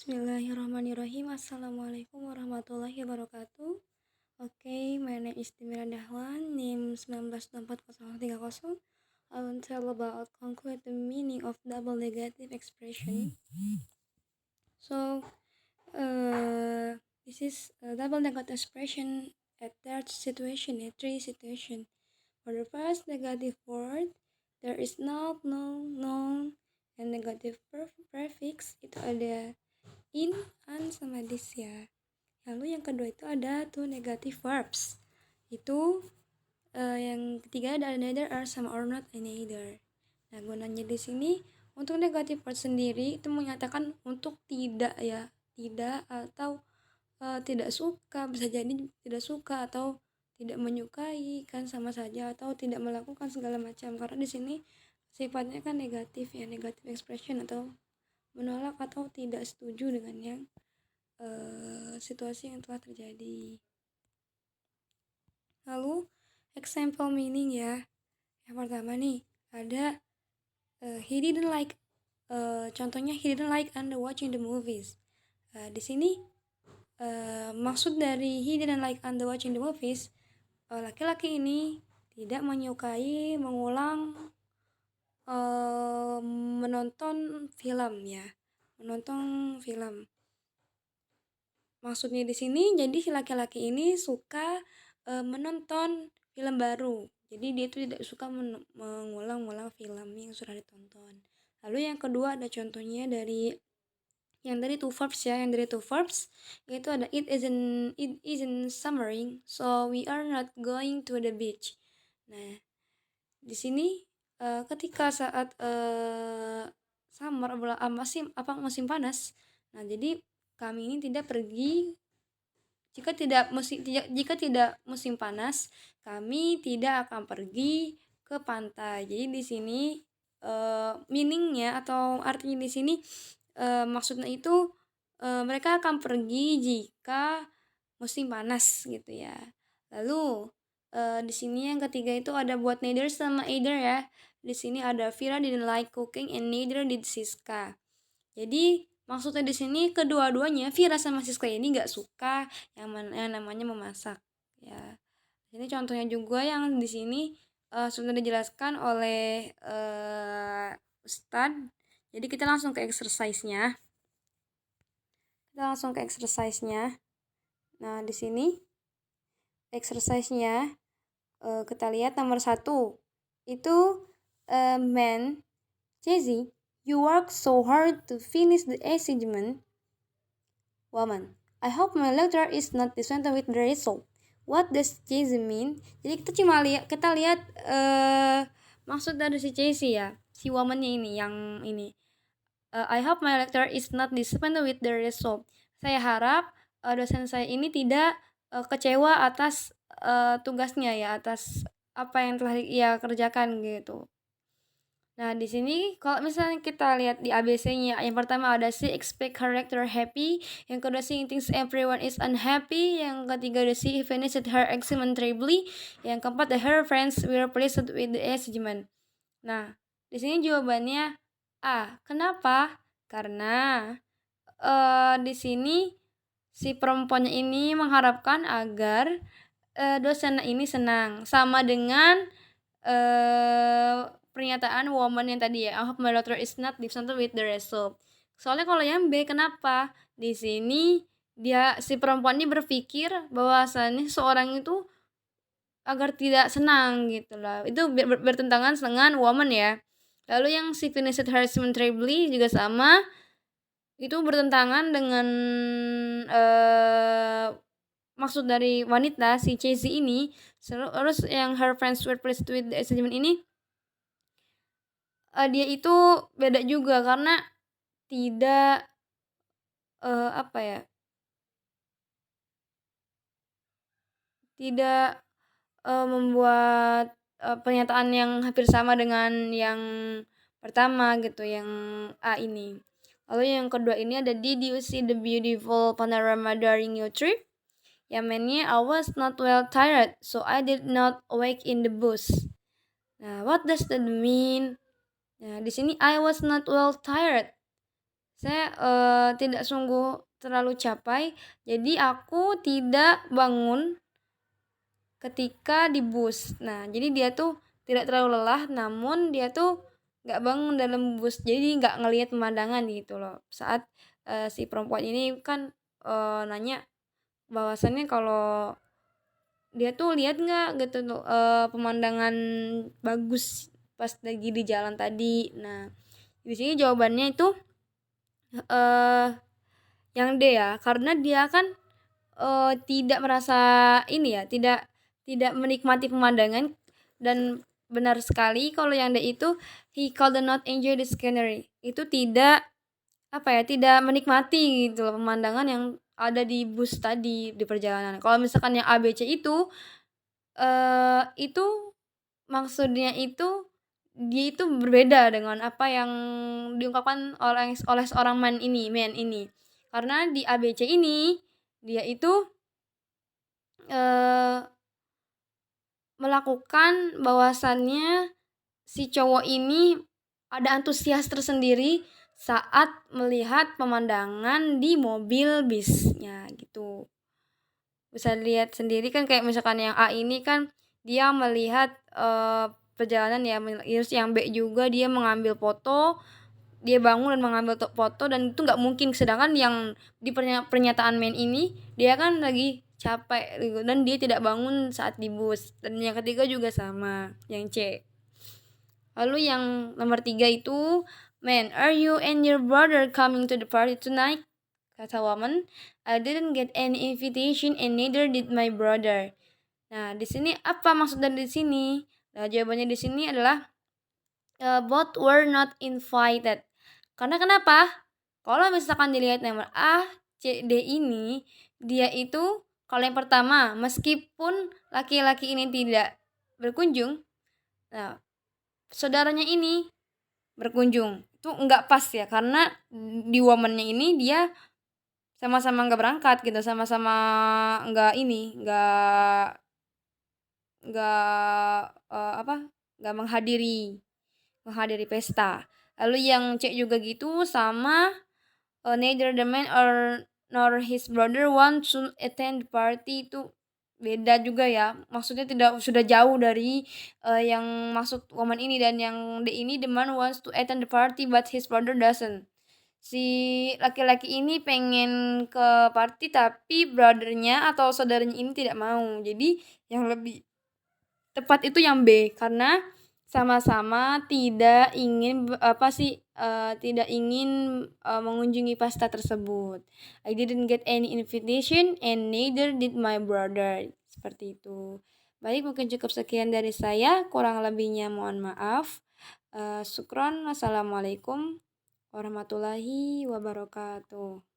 Bismillahirrahmanirrahim. Assalamualaikum warahmatullahi wabarakatuh. My name is Timira Dahlan, NIM 19640030. I will tell about conclude the meaning of double negative expression. This is a double negative expression at third situation, three situation. For the first negative word, there is not, no, known, and negative prefix itu ada in, an, sama this ya. Lalu yang kedua itu ada two negative verbs. Itu yang ketiga ada neither, are, sama or not, and neither. Nah, gunanya di sini untuk negative verb sendiri itu menyatakan untuk tidak ya, tidak atau tidak suka, bisa jadi tidak suka atau tidak menyukai, kan sama saja, atau tidak melakukan segala macam, karena di sini sifatnya kan negatif ya, negative expression atau menolak atau tidak setuju dengan yang situasi yang telah terjadi. Lalu example meaning ya. Yang pertama nih ada he didn't like, contohnya he didn't like and watching the movies. Di sini maksud dari he didn't like and watching the movies, laki-laki ini tidak menyukai mengulang menonton film ya, menonton film. Maksudnya di sini jadi si laki-laki ini suka menonton film baru. Jadi dia itu tidak suka mengulang-ulang film yang sudah ditonton. Lalu yang kedua ada contohnya dari yang dari two verbs ya, yang dari two verbs yaitu ada it isn't summering, so we are not going to the beach. Nah, di sini ketika saat summer musim panas. Nah, jadi kami ini tidak pergi jika tidak musim panas, kami tidak akan pergi ke pantai. Jadi di sini meaningnya atau artinya di sini maksudnya itu mereka akan pergi jika musim panas gitu ya. Lalu di sini yang ketiga itu ada buat neither sama either ya. Di sini ada Vira didn't like cooking and neither did Siska. Jadi maksudnya di sini kedua-duanya Vira sama Siska ini nggak suka yang namanya memasak ya. Ini contohnya juga yang di sini sudah dijelaskan oleh Ustadz. Jadi kita langsung ke exercise-nya. Nah, di sini exercise-nya kita lihat nomor 1. Itu man, Jesse, you work so hard to finish the assignment. Woman, I hope my lecturer is not disappointed with the result. What does Jesse mean? Jadi kita lihat maksud dari si Jesse ya, si woman-nya ini yang ini. I hope my lecturer is not disappointed with the result. Saya harap dosen saya ini tidak kecewa atas tugasnya ya, atas apa yang telah ia kerjakan gitu. Nah, di sini kalau misalnya kita lihat di ABC-nya, yang pertama ada she expect her lecturer happy, yang kedua she thinks everyone is unhappy, yang ketiga ada she finished her assignment terribly, yang keempat her friends were pleased with the assignment. Nah, di sini jawabannya A. Kenapa? Karena di sini si perempuannya ini mengharapkan agar dosen ini senang, sama dengan pernyataan woman yang tadi ya, I hope my lecturer is not disappointed with the result. Soalnya kalau yang B, kenapa? Di sini si perempuan ini berpikir bahwasannya seorang itu agar tidak senang gitu lah. Itu bertentangan dengan woman ya. Lalu yang si finished her assignment terribly juga sama. Itu bertentangan dengan maksud dari wanita si Chelsea ini. Terus yang her friends were pleased with the assignment ini, dia itu beda juga karena tidak tidak membuat pernyataan yang hampir sama dengan yang pertama gitu, yang A ini. Lalu yang kedua ini ada did you see the beautiful panorama during your trip? Yang mainnya I was not well tired, so I did not awake in the bus. Nah, what does that mean? Nah, di sini I was not well tired. Saya, tidak sungguh terlalu capai, jadi aku tidak bangun ketika di bus. Nah, jadi dia tuh tidak terlalu lelah, namun dia tuh nggak bangun dalam bus, jadi nggak ngelihat pemandangan gitu loh. Saat, si perempuan ini kan, nanya bahwasannya kalau dia tuh lihat nggak gitu tuh, pemandangan bagus pas lagi di jalan tadi. Nah, di sini jawabannya itu, eee, yang D ya, karena dia kan, tidak merasa ini ya, tidak menikmati pemandangan dan benar sekali kalau yang D itu, he could not enjoy the scenery. Itu tidak, apa ya, tidak menikmati gitu loh pemandangan yang ada di bus tadi, di perjalanan. Kalau misalkan yang A, B, C itu maksudnya itu, dia itu berbeda dengan apa yang diungkapkan oleh seorang man ini. Karena di A, B, C ini, dia itu, eee, melakukan bahwasannya si cowok ini ada antusias tersendiri saat melihat pemandangan di mobil bisnya gitu. Bisa dilihat sendiri kan kayak misalkan yang A ini kan dia melihat, perjalanan ya, terus yang B juga dia mengambil foto, dia bangun dan mengambil foto dan itu nggak mungkin. Sedangkan yang di pernyataan main ini, dia kan lagi capek gitu dan dia tidak bangun saat di bus. Dan yang ketiga juga sama, yang C. Lalu yang nomor 3 itu, "Man, are you and your brother coming to the party tonight?" Kata woman, "I didn't get any invitation and neither did my brother." Nah, di sini apa maksud dari di sini? Nah, jawabannya di sini adalah, both were not invited. Karena kenapa? Kalau misalkan dilihat nomor A, C, D ini, dia itu kalau yang pertama, meskipun laki-laki ini tidak berkunjung, nah, saudaranya ini berkunjung. Itu enggak pas ya, karena di woman-nya ini dia sama-sama nggak berangkat gitu, sama-sama nggak ini, nggak, apa, nggak menghadiri pesta. Lalu yang C juga gitu sama, neither the man or nor his brother want to attend the party, itu beda juga ya. Maksudnya tidak, sudah jauh dari, yang maksud woman ini. Dan yang D ini, the man wants to attend the party but his brother doesn't. Si laki-laki ini pengen ke party tapi brother-nya atau saudaranya ini tidak mau. Jadi yang lebih tepat itu yang B, karena sama-sama tidak ingin tidak ingin, mengunjungi pesta tersebut. I didn't get any invitation and neither did my brother. Seperti itu. Baik, mungkin cukup sekian dari saya, kurang lebihnya mohon maaf. Syukron. Wassalamualaikum warahmatullahi wabarakatuh.